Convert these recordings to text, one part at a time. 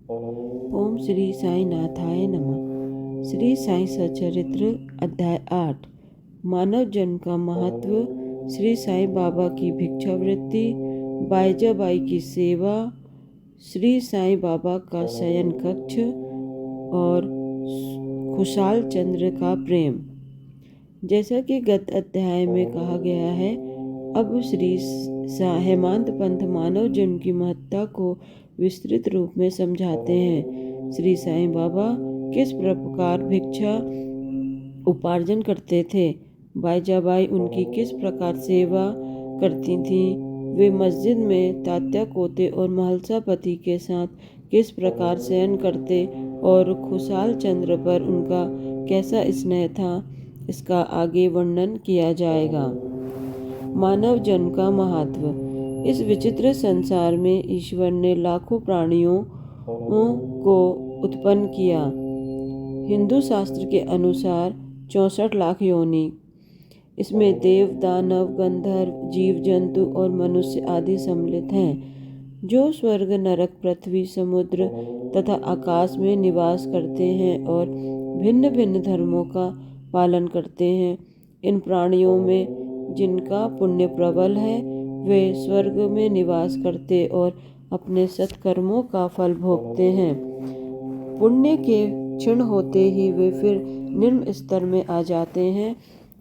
ओम श्री साई नाथाय नमः। श्री साई सचरित्र अध्याय 8। मानव जन्म का महत्व, श्री साई बाबा की भिक्षावृत्ति, बाईजाबाई की सेवा, श्री साई बाबा का शयन कक्ष और खुशाल चंद्र का प्रेम। जैसा कि गत अध्याय में कहा गया है, अब श्री हेमांत पंथ मानव जन्म की महत्ता को विस्तृत रूप में समझाते हैं। श्री साईं बाबा किस प्रकार भिक्षा उपार्जन करते थे, बाईजाबाई उनकी किस प्रकार सेवा करती थीं, वे मस्जिद में तात्या कोते और महलसा पति के साथ किस प्रकार शयन करते और खुशाल चंद्र पर उनका कैसा स्नेह था, इसका आगे वर्णन किया जाएगा। मानव जन्म का महत्व। इस विचित्र संसार में ईश्वर ने लाखों प्राणियों को उत्पन्न किया। हिंदू शास्त्र के अनुसार 64 लाख योनि, इसमें देव, दानव, गंधर्व, जीव जंतु और मनुष्य आदि सम्मिलित हैं, जो स्वर्ग, नरक, पृथ्वी, समुद्र तथा आकाश में निवास करते हैं और भिन्न भिन्न धर्मों का पालन करते हैं। इन प्राणियों में जिनका पुण्य प्रबल है, वे स्वर्ग में निवास करते और अपने सत्कर्मों का फल भोगते हैं। पुण्य के क्षीण होते ही वे फिर निम्न स्तर में आ जाते हैं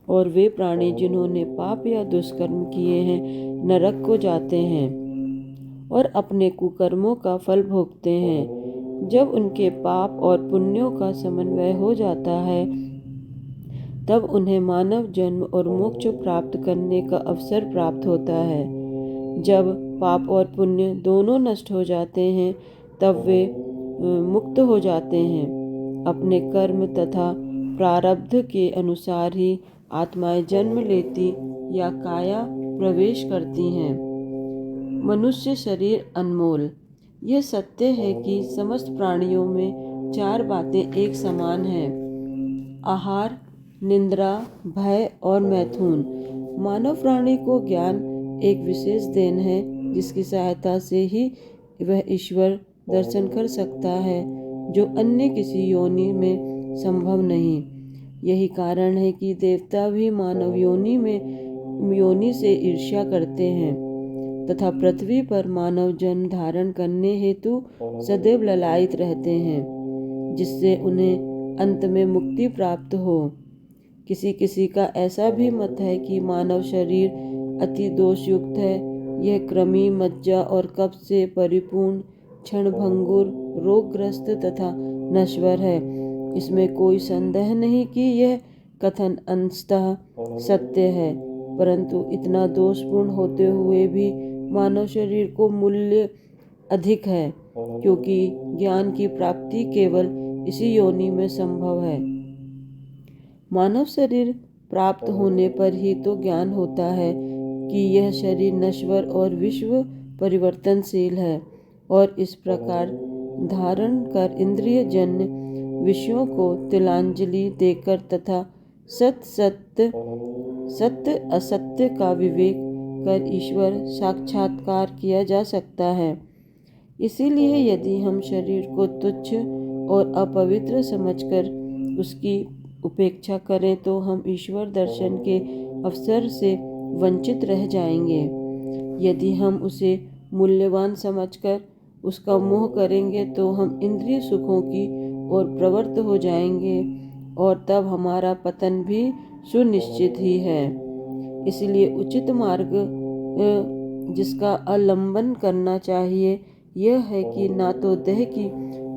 और वे प्राणी जिन्होंने पाप या दुष्कर्म किए हैं, नरक को जाते हैं और अपने कुकर्मों का फल भोगते हैं। जब उनके पाप और पुण्यों का समन्वय हो जाता है, तब उन्हें मानव जन्म और मोक्ष प्राप्त करने का अवसर प्राप्त होता है। जब पाप और पुण्य दोनों नष्ट हो जाते हैं, तब वे मुक्त हो जाते हैं। अपने कर्म तथा प्रारब्ध के अनुसार ही आत्माएं जन्म लेती या काया प्रवेश करती हैं। मनुष्य शरीर अनमोल। यह सत्य है कि समस्त प्राणियों में 4 बातें एक समान हैं: आहार, निद्रा, भय और मैथुन। मानव प्राणी को ज्ञान एक विशेष देन है, जिसकी सहायता से ही वह ईश्वर दर्शन कर सकता है, जो अन्य किसी योनि में संभव नहीं। यही कारण है कि देवता भी मानव योनि से ईर्ष्या करते हैं तथा पृथ्वी पर मानव जन्म धारण करने हेतु सदैव ललायित रहते हैं, जिससे उन्हें अंत में मुक्ति प्राप्त हो। किसी किसी का ऐसा भी मत है कि मानव शरीर अति दोषयुक्त है। यह कृमि, मज्जा और कब्ज से परिपूर्ण, क्षणभंगुर, रोगग्रस्त तथा नश्वर है। इसमें कोई संदेह नहीं कि यह कथन अंशतः सत्य है, परंतु इतना दोषपूर्ण होते हुए भी मानव शरीर को मूल्य अधिक है, क्योंकि ज्ञान की प्राप्ति केवल इसी योनि में संभव है। मानव शरीर प्राप्त होने पर ही तो ज्ञान होता है कि यह शरीर नश्वर और विश्व परिवर्तनशील है, और इस प्रकार धारण कर इंद्रिय जन्य विषयों को तिलांजलि देकर तथा सत्य असत्य का विवेक कर ईश्वर साक्षात्कार किया जा सकता है। इसीलिए यदि हम शरीर को तुच्छ और अपवित्र समझकर उसकी उपेक्षा करें, तो हम ईश्वर दर्शन के अवसर से वंचित रह जाएंगे। यदि हम उसे मूल्यवान समझकर उसका मोह करेंगे, तो हम इंद्रिय सुखों की ओर प्रवृत्त हो जाएंगे और तब हमारा पतन भी सुनिश्चित ही है। इसलिए उचित मार्ग जिसका अवलंबन करना चाहिए, यह है कि ना तो देह की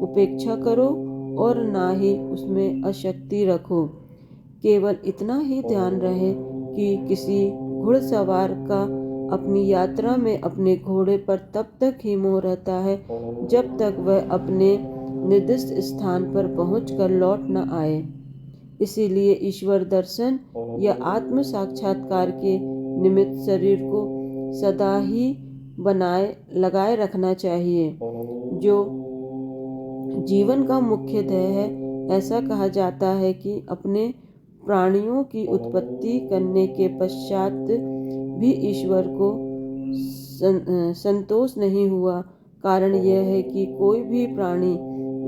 उपेक्षा करो और ना ही उसमें आसक्ति रखो। केवल इतना ही ध्यान रहे कि किसी घुड़सवार का अपनी यात्रा में अपने घोड़े पर तब तक ही मोह रहता है, जब तक वह अपने निर्दिष्ट स्थान पर पहुंचकर लौट न आए। इसीलिए ईश्वर दर्शन या आत्म साक्षात्कार के निमित्त शरीर को सदा ही लगाए रखना चाहिए, जो जीवन का मुख्य ध्येय है। ऐसा कहा जाता है कि अपने प्राणियों की उत्पत्ति करने के पश्चात भी ईश्वर को संतोष नहीं हुआ, कारण यह है कि कोई भी प्राणी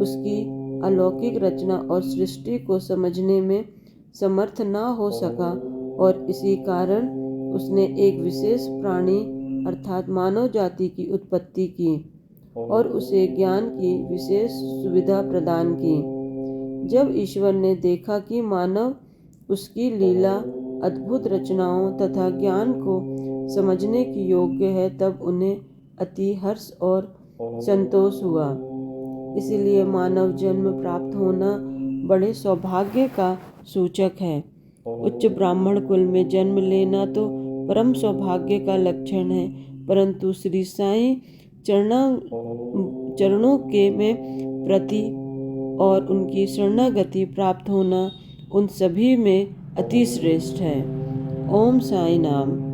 उसकी अलौकिक रचना और सृष्टि को समझने में समर्थ न हो सका और इसी कारण उसने एक विशेष प्राणी अर्थात मानव जाति की उत्पत्ति की और उसे ज्ञान की विशेष सुविधा प्रदान की। जब ईश्वर ने देखा कि मानव उसकी लीला, अद्भुत रचनाओं तथा ज्ञान को समझने की योग्य है, तब उन्हें अति हर्ष और संतोष हुआ। इसलिए मानव जन्म प्राप्त होना बड़े सौभाग्य का सूचक है। उच्च ब्राह्मण कुल में जन्म लेना तो परम सौभाग्य का लक्षण है, परंतु श्री साईं चरणों के में प्रति और उनकी शरणागति प्राप्त होना उन सभी में अति श्रेष्ठ है। ओम साई नाम।